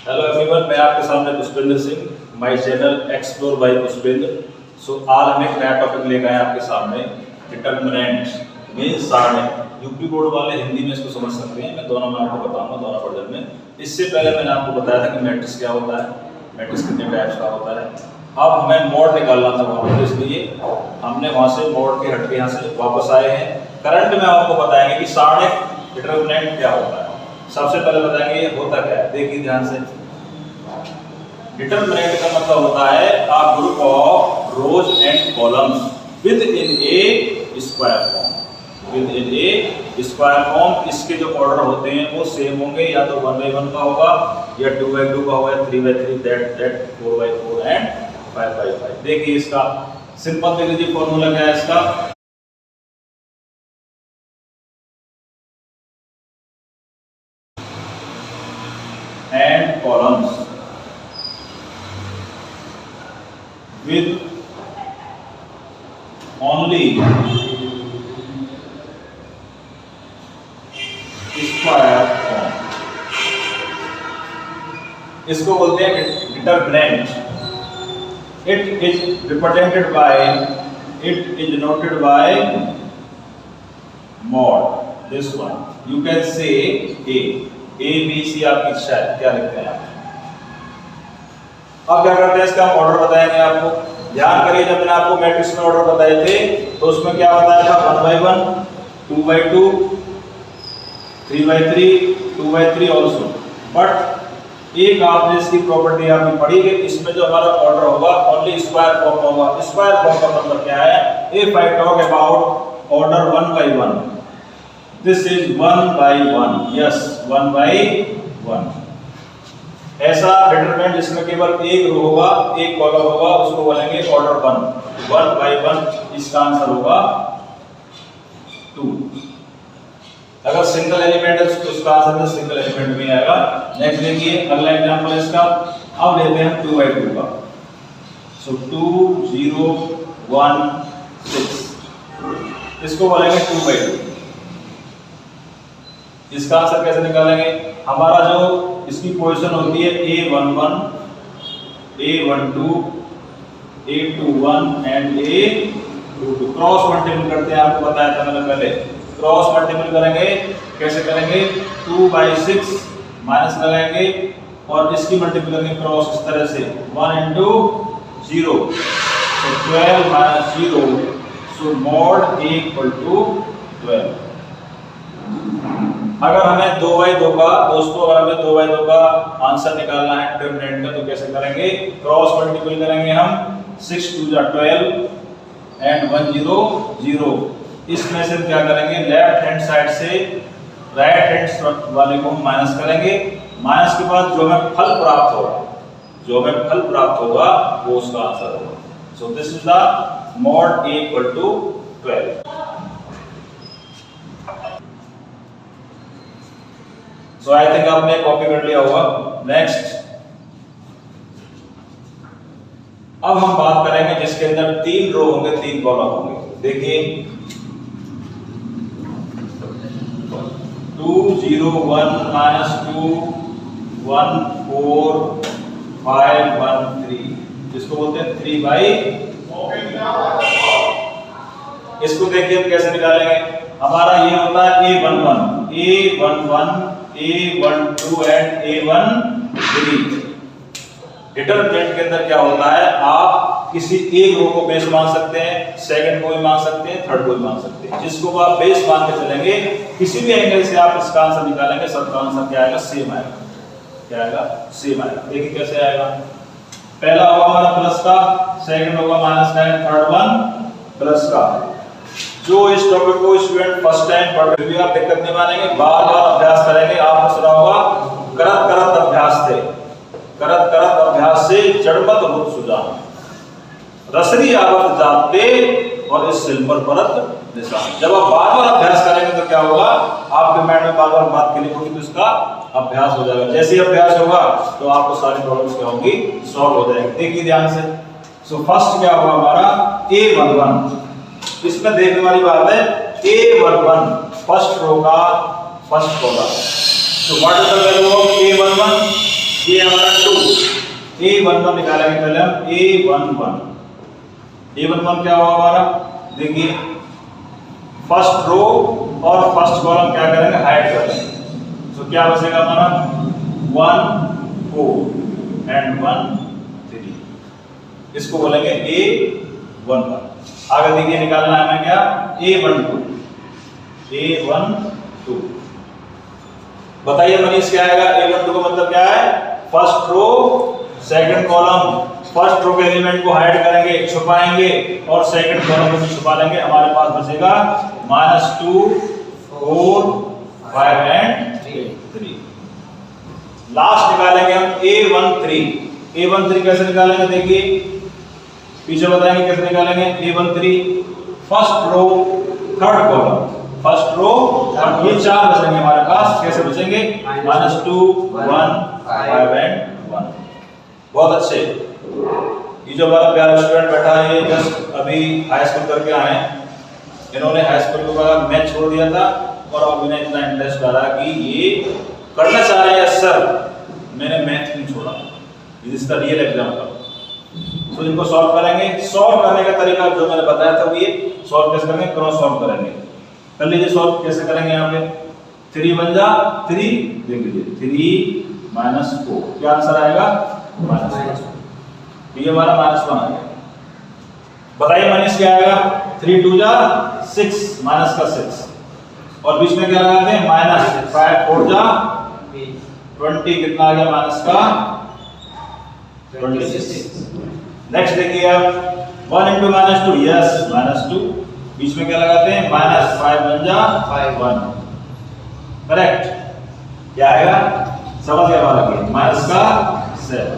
Hello everyone, मैं आपके सामने Pushpendra Singh, my channel explore by Pushpendra. आज हम एक नया टॉपिक लेकर आए आपके सामने, डिटरमिनेंट मींस सारणिक। यूपी बोर्ड वाले हिंदी में इसको समझ सकते हैं, मैं दोनों में आपको बताऊंगा, दोनों वर्जन में। इससे पहले मैंने आपको बताया था कि मैट्रिक्स क्या होता है, मैट्रिक्स कितने टाइप्स का होता है। अब हमें मोड निकालना था वहाँ पर, इसलिए हमने वहाँ से मोड के हटके यहाँ से वापस आए हैं। करंट में आपको बताएंगे कि सारणिक डिटरमिनेंट क्या होता है। सबसे पहले बताएंगे ये होता क्या है, देखिए ध्यान से। डिटरमिनेंट का मतलब होता है a group of rose and columns with in A square form. With in A square form, इसके जो ऑर्डर होते हैं वो सेम होंगे, या तो 1 by 1 का होगा, या 2 by 2 का होगा, 3 by 3, that 4 by 4 and 5 by 5। देखिए इसका सिंपल देख लीजिए, फॉर्मूला क्या है इसका। And columns with only square form, इसको बोलते हैं डिटरमिनेंट। It is represented by, it is noted by mod. This one you can say A B C, आपकी इच्छा है क्या लिखते हैं आप। अब क्या करते हैं, इसका ऑर्डर बताएंगे आपको। ध्यान करिए, जब मैंने आपको मैट्रिक्स में ऑर्डर बताए थे तो उसमें क्या बताया था, 1 by 1, 2 by 2, 3 by 3, 2 by 3 also. But एक आपने इसकी प्रॉपर्टी आपने पढ़ी कि इसमें जो हमारा ऑर्डर होगा ओनली स्क्वायर फॉर्म होगा। स्क्वायर फॉर्म का मतलब क्या है, if I talk about order 1 by 1, this is 1 by 1, yes 1 by 1। ऐसा डिटरमिनेंट जिसमें केवल एक रो होगा, एक कॉलम होगा, उसको बोलेंगे ऑर्डर 1। 1 by 1 इसका आंसर होगा 2। अगर सिंगल एलिमेंट है तो उसका आंसर सिंगल एलिमेंट में आएगा। नेक्स्ट देखिए अगला एग्जांपल इसका। अब लेते हैं 2 by 2 का। सो 2 0 1 6, इसको बोलेंगे 2 by 2। इसका आंसर कैसे निकालेंगे, हमारा जो इसकी पोजीशन होती है A11, A12, A21 and A22। Cross multiple करते हैं, आपको बताया था मैंने पहले। क्रॉस मल्टीपल करेंगे, कैसे करेंगे, 2 by 6 माइनस लगाएंगे और इसकी मल्टीपल करेंगे क्रॉस इस तरह से, 1 into 0, so 12 minus 0, so mod A equal to 12। अगर हमें 2 by 2 का, दोस्तों अगर हमें 2 by 2 का आंसर निकालना है डिटरमिनेंट का, तो कैसे करेंगे, क्रॉस मल्टीपल करेंगे हम, 6 2 जा 12 एंड 1 0 0। इसमें से क्या करेंगे, लेफ्ट हैंड साइड से राइट हैंड वाले को हम माइनस करेंगे। माइनस के बाद जो हमें फल प्राप्त होगा, जो हमें फल प्राप्त होगा वो उसका आंसर होगा। So this is the mod A equal to 12। So I think आपने कॉपी कर लिया होगा। नेक्स्ट अब हम बात करेंगे जिसके अंदर 3 रो होंगे, 3 कॉलम होंगे। देखिए 2 0 1 -2 1 4 5 1 3, इसको बोलते हैं 3 by। इसको देखिए हम कैसे निकालेंगे। हमारा ये होता है A11, A11, A12 and A13। Determinant के अंदर क्या होता है, आप किसी एक रो को बेस मान सकते हैं, सेकंड को भी मान सकते हैं, थर्ड को भी मान सकते हैं। जिसको आप बेस मान के चलेंगे, किसी भी एंगल से आप इसका आंसर निकालेंगे, सबका आंसर क्या आएगा, सेम आएगा। क्या आएगा, सेम आएगा। देखिए कैसे आएगा, पहला होगा हमारा प्लस का, सेकंड होगा माइनस का, थर्ड वन प्लस का। जो इस टॉपिक को स्टूडेंट फर्स्ट टाइम पढ़ रहे हैं, आप दिक्कत नहीं मानेंगे, बार बार अभ्यास करेंगे। आपने सुना होगा, करत करत अभ्यास थे, करत करत अभ्यास से जड़मत होत सुजान, रसरी आवत जाते और इस सिल पर परत निशान। जब आप बार बार अभ्यास करेंगे तो क्या होगा, आपके माइंड में बार बार बात क्लिक होगी, तो इसका अभ्यास हो जाएगा। जैसे ही अभ्यास होगा तो आपको सारी प्रॉब्लम्स क्या होंगी, सॉल्व हो जाएंगी। देखिए ध्यान से। सो फर्स्ट क्या होगा हमारा, A11। इसमें देखने वाली बात है, A11 फर्स्ट रो का first column. So what is the value of A11? ये हमारा 2, A11 निकालेंगे पहले हम A11 क्या होगा हमारा, देखिए फर्स्ट रो और फर्स्ट कॉलम क्या करेंगे, हाइड कर लेंगे। तो क्या बचेगा हमारा 1 4 एंड 1 3, इसको बोलेंगे A11। आगे देखिए निकालना है हमें क्या, A12 बताइए मनीष क्या आएगा। A12 का मतलब क्या है, first row second column, first row के एलिमेंट को हाइड करेंगे, छुपाएंगे और सेकंड कॉलम को भी छुपा लेंगे। हमारे पास बचेगा -2 4 5 एंड 3। लास्ट निकालेंगे हम A13 कैसे निकालेंगे, देखिए पीछे बताएंगे कैसे निकालेंगे। A13 first row third column, first row ये 4 बचेंगे हमारे पास, कैसे बचेंगे, -2 1 5 एंड 1। बहुत अच्छे। ये जो हमारा प्यारा स्टूडेंट बैठा है, ये जस्ट अभी हाई स्कूल करके आए हैं। इन्होंने हाई स्कूल के बाद मैथ छोड़ दिया था और अब इन्हें इतना इंटरेस्ट आ रहा कि ये करना चाह रहे हैं, सर मैंने मैथ नहीं छोड़ा, इसका रियल एग्जाम्पल। तो इनको सॉल्व करेंगे। सॉल्व करने का तरीका जो मैंने बताया था वो ये, सॉल्व कैसे करेंगे, क्रॉस सॉल्व करेंगे। कर लीजिए सॉल्व कैसे करेंगे। यहाँ पे 3 बन जा 3, देख लीजिए 3 -4, क्या आंसर आएगा, -1। ये हमारा -1 आ गया। बताइए मनीष क्या आएगा, 3 2 जा 6, माइनस का 6 और बीच में क्या लगाते हैं, -5 4 जा 20, कितना आ गया माइनस का 26। नेक्स्ट देखिए आप 1 × -2, यस -2, बीच में क्या लगाते हैं, -5 बन जा 1, करेक्ट। क्या आएगा, समझ गया हमारा, माइनस का 7।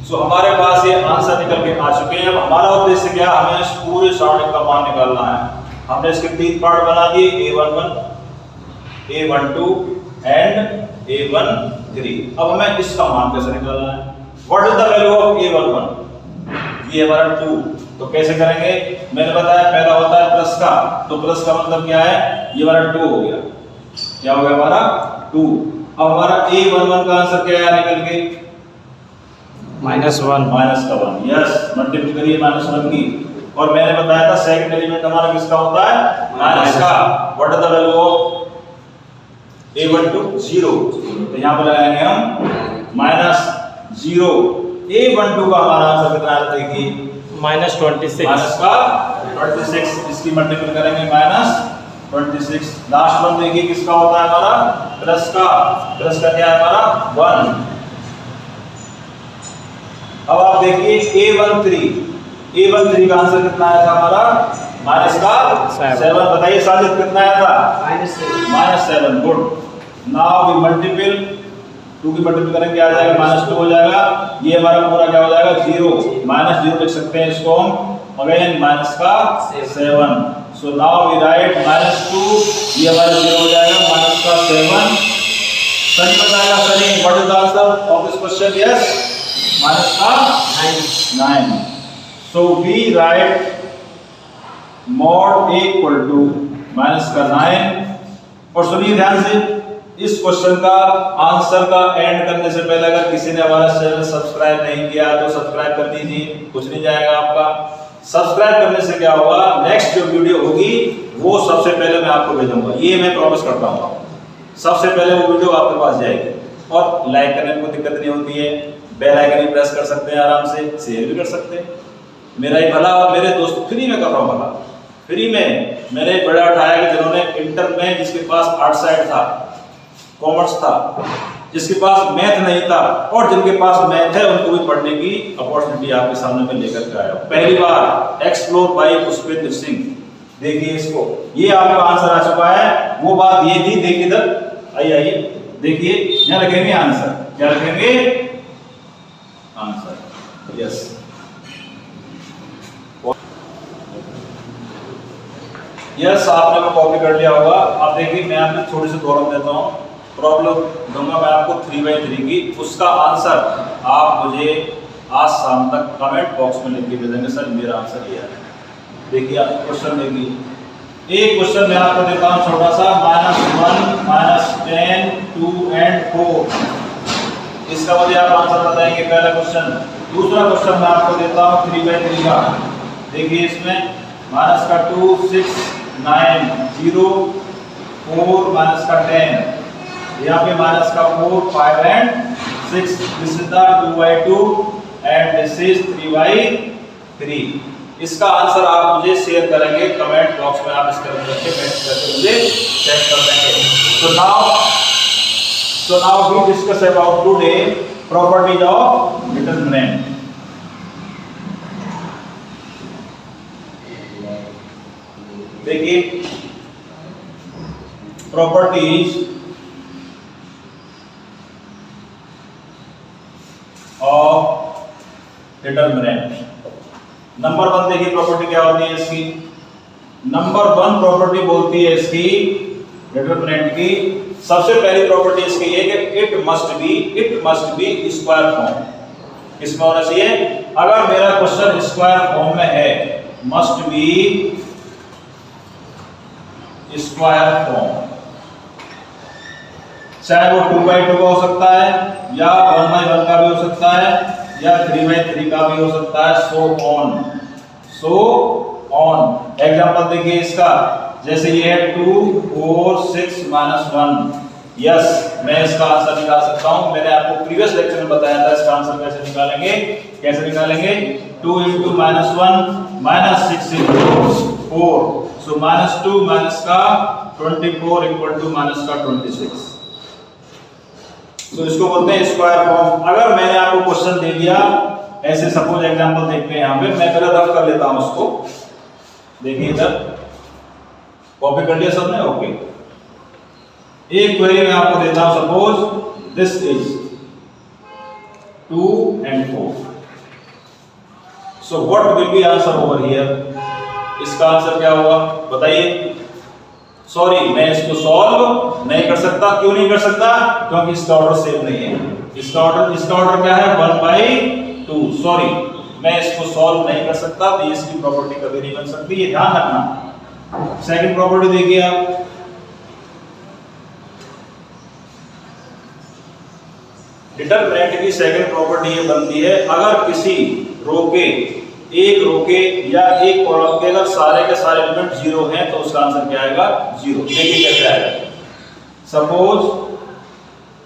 सो हमारे पास ये आंसर निकल के आ चुके हैं। अब हमारा उद्देश्य क्या, हमें इस पूरे सराउंडिंग का मान निकालना है। हमने इसके 3 पार्ट बना दिए, A11 A12 एंड A13। अब हमें इसका मान कैसे निकालना है। What is the value of A11, ये हमारा 2, तो कैसे करेंगे, मैंने बताया पहला होता है प्लस का, तो प्लस का मतलब क्या है, ये हमारा 2 हो गया, क्या हो गया हमारा 2। अब हमारा A11 का आंसर क्या है निकल के, -1, यस, मल्टीप्लाई करिए -1 की। और मैंने बताया था सेकंड एलिमेंट हमारा किसका होता है, माइनस का। What is the value of A12, 0, तो यहां पर लगाएंगे हम -0। A12 का हमारा आंसर कितना आया, देखिए -26, इसकी मल्टीप्लाई करेंगे -26। लास्ट वन देखिए किसका होता है हमारा, प्लस का क्या है हमारा 1। अब आप देखिए A13 का आंसर कितना आया था हमारा, -7। बताइए साजिद कितना आया था, -7, गुड। नाउ वी मल्टीपल 2 की मल्टीपल करेंगे, क्या आ जाएगा, -2 हो जाएगा। ये हमारा पूरा क्या हो जाएगा, 0 लिख सकते हैं इसको हम, again -7। So now we write -2, ये हमारा 0 हो जाएगा, -7। सनी बताएगा, Sunny what is the answer of this question, yes -9। So we write mod A equal to -9। और सुनिए ध्यान से, इस क्वेश्चन का आंसर का एंड करने से पहले अगर किसी ने हमारा चैनल सब्सक्राइब नहीं किया तो सब्सक्राइब कर दीजिए, कुछ नहीं जाएगा आपका। सब्सक्राइब करने से क्या होगा, नेक्स्ट जो वीडियो होगी वो सबसे पहले मैं आपको भेजूंगा, ये मैं प्रॉमिस करता हूँ। सबसे पहले वो वीडियो आपके पास जाएगी। और लाइक करने में कोई दिक्कत नहीं होती है, बेल आइकन भी प्रेस कर सकते हैं आराम से, शेयर भी कर सकते हैं। मेरा ही भला और मेरे दोस्त फ्री में कर रहा हूँ भला, फ्री में। मैंने बड़ा उठाया कि जिन्होंने इंटर में, जिसके पास आर्ट साइड था, कॉमर्स था, जिसके पास मैथ नहीं था, और जिनके पास मैथ है उनको भी पढ़ने की अपॉर्चुनिटी आपके सामने में लेकर के आया हूं। पहली बार एक्सप्लोर बाय पुष्पेंद्र सिंह, देखिए इसको, ये आपका आंसर आ चुका है। वो बात ये थी, देखिए इधर आइए, देखिए यहाँ लिखेंगे आंसर, क्या लिखेंगे, आंसर, यस। यस, आपने वो कॉपी कर लिया होगा। अब देखिए मैं आपको थोड़ी सी प्रॉब्लम देता हूँ, प्रॉब्लम दूंगा मैं आपको 3/3 की, उसका आंसर आप मुझे आज शाम तक कमेंट बॉक्स में लिख के दे देंगे, सर मेरा आंसर ये है। देखिए आप क्वेश्चन देखिए, एक क्वेश्चन मैं आपको देता हूँ छोटा सा, -1 -10 2 एंड 4। इसका मुझे आप आंसर बताएंगे पहला क्वेश्चन। दूसरा क्वेश्चन मैं आपको देता हूँ 3/3 का। देखिए इसमें माइनस का 2 6 9 0 4 माइनस का 10, यहाँ पे माइनस का 4 5 and 6। This is the 2/2 and this is 3/3। इसका आंसर आप मुझे शेयर करेंगे कमेंट बॉक्स में, आप इसके अंदर करके मुझे सेंड कर देंगे। So now we discuss about today properties of determinant. देखिए properties of determinant। नंबर 1 देखिए प्रॉपर्टी क्या होती है इसकी। नंबर 1 प्रॉपर्टी बोलती है इसकी डिटरमिनेंट की, सबसे पहली प्रॉपर्टी इसकी ये कि it must be square form. किसमें होना चाहिए? अगर मेरा क्वेश्चन स्क्वायर फॉर्म में है, मस्ट बी स्क्वायर फॉर्म। चाहे वो 2/2 का हो सकता है, या 1/1 का भी हो सकता है, या 3/3 का भी हो सकता है, सो ऑन। एग्जांपल देखिए इसका, जैसे ये है 2 4 6 -1। यस, मैं इसका आंसर निकाल सकता हूं। मैंने आपको प्रीवियस लेक्चर में बताया था इसका आंसर कैसे निकालेंगे। 2 × -1 -6 × 4, सो -2 माइनस का 24 इक्वल टू -26। तो इसको बोलते हैं स्क्वायर फॉर्म। अगर मैंने आपको क्वेश्चन दे दिया ऐसे, सपोज एग्जांपल देखते हैं यहाँ पे, मैं पहले रफ कर लेता हूं इसको। देखिए इधर कॉपी कर लिया सबने? ओके। एक क्वेरी मैं आपको देता हूं, suppose this is 2 and 4। So what will be answer over here? इसका आंसर क्या होगा बताइए? सॉरी, मैं इसको सॉल्व नहीं कर सकता। क्यों नहीं कर सकता? क्योंकि इसका ऑर्डर सेम नहीं है। इसका ऑर्डर क्या है? 1/2। सॉरी, मैं इसको सॉल्व नहीं कर सकता, तो इसकी प्रॉपर्टी कभी नहीं बन सकती, ये ध्यान रखना। सेकंड प्रॉपर्टी देखिए आप, डिटरमिनेंट की सेकंड प्रॉपर्टी ये बनती है, अगर किसी रो के या एक कॉलम के अगर सारे के सारे एलिमेंट 0 हैं तो उसका आंसर क्या आएगा? 0। देखिए कैसे आएगा। सपोज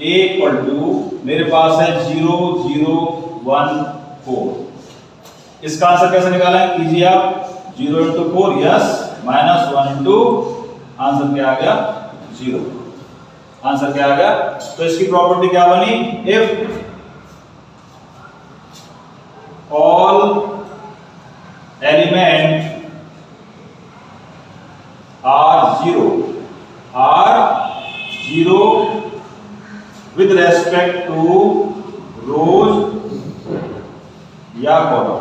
a इक्वल टू मेरे पास है 0 0 1 4। इसका आंसर कैसे निकाला है? कीजिए आप। 0 × 4, यस, -1 × आंसर क्या आ गया? 0। आंसर क्या आ गया? तो इसकी प्रॉपर्टी क्या बनी? If all element are 0 with respect to rows या कॉलम।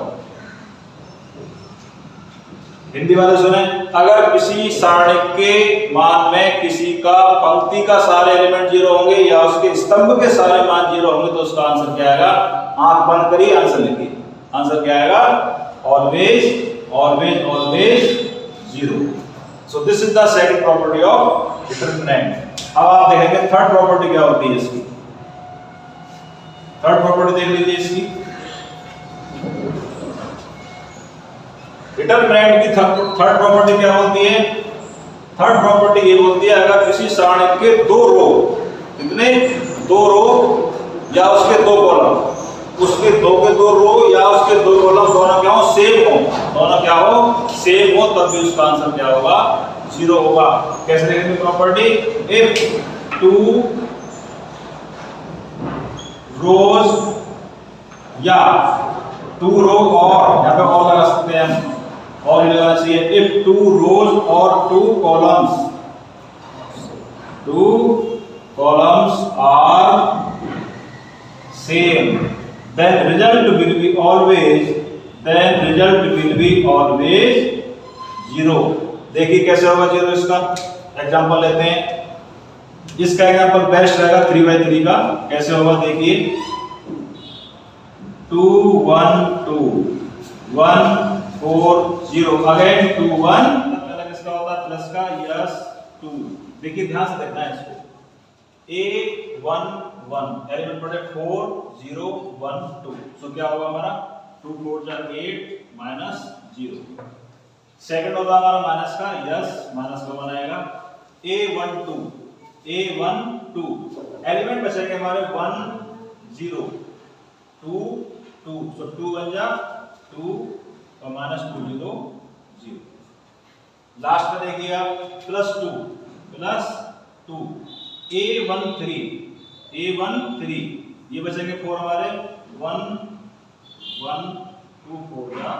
हिंदी वाले सुने, अगर किसी सारणी के मान में किसी का पंक्ति का सारे एलिमेंट 0 होंगे या उसके स्तंभ के सारे मान 0 होंगे तो उसका आंसर क्या आएगा? आंख बंद करिए, आंसर लिखिए। आंसर क्या आएगा? Always 0। So this is the second property of determinant. अब आप देखेंगे थर्ड प्रॉपर्टी क्या होती है इसकी। थर्ड प्रॉपर्टी देख लीजिए इसकी। डिटरमिनेंट की थर्ड प्रॉपर्टी क्या बोलती है? थर्ड प्रॉपर्टी ये बोलती है, अगर किसी सारणी के 2 रो, कितने? 2 रो या उसके 2 कॉलम, उसके 2 रो या उसके 2 कॉलम दोनों क्या हो? सेम हो। दोनों क्या हो? सेम हो, तब भी उसका आंसर क्या होगा? 0 होगा। कैसे देखेंगे प्रॉपर्टी? इफ 2 रोज या 2 रो और, यहाँ पे और लगा सकते हैं हम, और ये लगाना चाहिए। इफ 2 रोज और 2 columns are same, then result will be always 0। देखिए कैसे होगा 0 इसका। एग्जांपल लेते हैं, इसका एग्जांपल बेस्ट रहेगा 3/3 का। कैसे होगा देखिए, 2 1 2 1 4 0 अगेन 2 1, मतलब इसका होता है प्लस का, यस 2। देखिए ध्यान से देखना है इसको। a 1 1 एलिमेंट पड़े 4 0 1 2। सो क्या होगा हमारा 2 4 जा 8 माइनस 0। सेकंड होगा हमारा माइनस का, यस माइनस का बनाएगा A12 एलिमेंट बचेंगे हमारे 1 0 2 2। सो 2 बन जा 2 और माइनस 2 0 0। लास्ट में देखिए आप प्लस 2 A13 ये बचेंगे 4 हमारे 1 1 2 4 या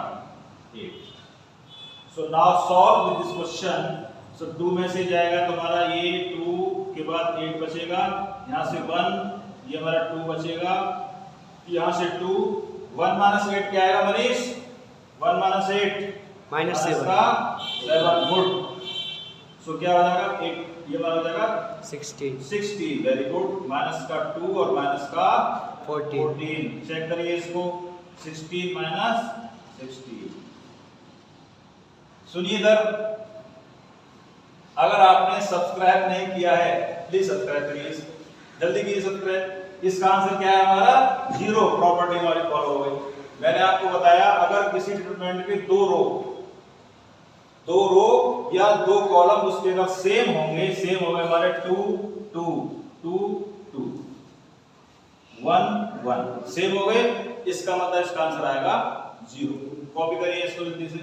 8। So now solve with this question. So 2 में से जाएगा तो हमारा ये 2 के बाद 8 बचेगा, यहाँ से 1 ये हमारा 2 बचेगा, यहाँ से 2 1 माइनस 8 क्या आएगा Manish? 1 minus 8 minus 7 good. So क्या हो जाएगा 8 ये वाला हो जाएगा 60 वेरी गुड। माइनस का 2 और माइनस का 14 चेक करिए इसको 16 माइनस 16। सुनिए इधर, अगर आपने सब्सक्राइब नहीं किया है प्लीज सब्सक्राइब करिए, जल्दी कीजिए सब्सक्राइब। इसका आंसर क्या है हमारा 0, प्रॉपर्टी हमारी फॉलो हो गई। मैंने आपको बताया अगर किसी डिटरमिनेंट के दो रो या 2 कॉलम उसके अगर सेम होंगे हमारे 2 2 2 2 1 1 सेम हो गए, इसका मतलब इसका आंसर आएगा 0। कॉपी करिए इसको जल्दी से।